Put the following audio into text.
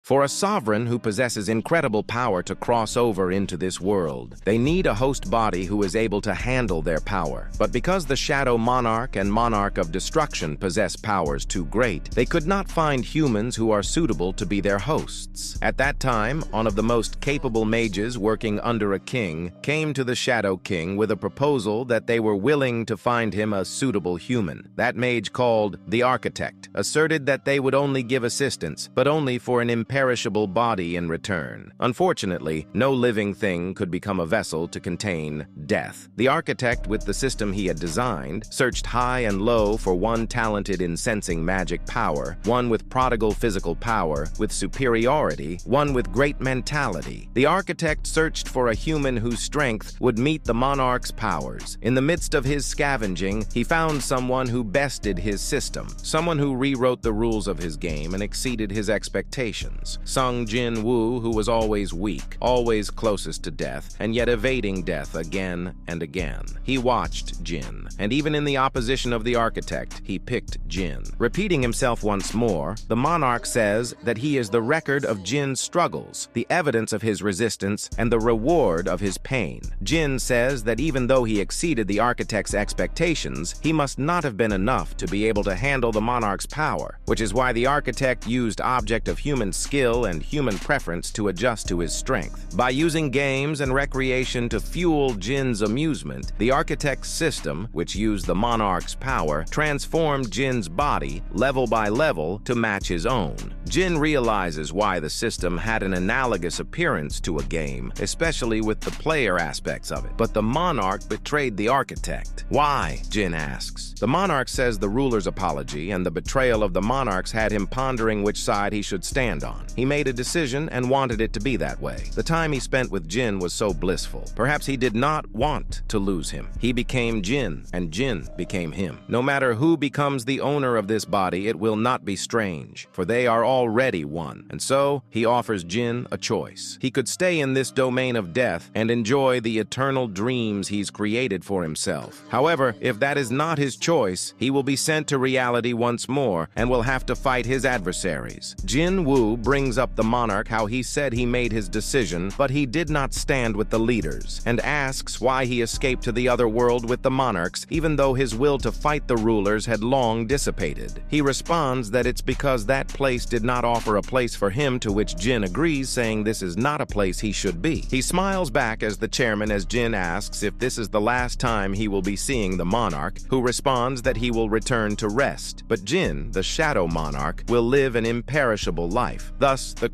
For a sovereign who possesses incredible power to cross over into this world, they need a host body who is able to handle their power. But because the Shadow Monarch and Monarch of Destruction possess powers too great, they could not find humans who are suitable to be their hosts. At that time, one of the most capable mages working under a king came to the Shadow King with a proposal that they were willing to find him a suitable human. That mage, called the Architect, asserted that they would only give assistance, but only for an imperishable body in return. Unfortunately, no living thing could become a vessel to contain death. The Architect, with the system he had designed, searched high and low for one talented in sensing magic power, one with prodigal physical power, with superiority, one with great mentality. The Architect searched for a human whose strength would meet the Monarch's powers. In the midst of his scavenging, he found someone who bested his system, someone who rewrote the rules of his game and exceeded his expectations. Sung Jin Woo, who was always weak, always closest to death, and yet evading death again and again. He watched Jin, and even in the opposition of the Architect, he picked Jin. Repeating himself once more, the Monarch says that he is the record of Jin's struggles, the evidence of his resistance, and the reward of his pain. Jin says that even though he exceeded the Architect's expectations, he must not have been enough to be able to handle the Monarch's power, which is why the Architect used object of human skill and human preference to adjust to his strength. By using games and recreation to fuel Jin's amusement, the Architect's system, which used the Monarch's power, transformed Jin's body, level by level, to match his own. Jin realizes why the system had an analogous appearance to a game, especially with the player aspects of it. But the Monarch betrayed the Architect. Why? Jin asks. The Monarch says the ruler's apology and the betrayal of the Monarchs had him pondering which side he should stand on. He made a decision and wanted it to be that way. The time he spent with Jin was so blissful. Perhaps he did not want to lose him. He became Jin, and Jin became him. No matter who becomes the owner of this body, it will not be strange, for they are already one. And so, he offers Jin a choice. He could stay in this domain of death and enjoy the eternal dreams he's created for himself. However, if that is not his choice, he will be sent to reality once more and will have to fight his adversaries. Jin Woo brings up the Monarch how he said he made his decision, but he did not stand with the leaders, and asks why he escaped to the other world with the Monarchs, even though his will to fight the rulers had long dissipated. He responds that it's because that place did not offer a place for him, to which Jin agrees, saying this is not a place he should be. He smiles back as the chairman as Jin asks if this is the last time he will be seeing the Monarch, who responds that he will return to rest. But Jin, the Shadow Monarch, will live an imperishable life. Thus, the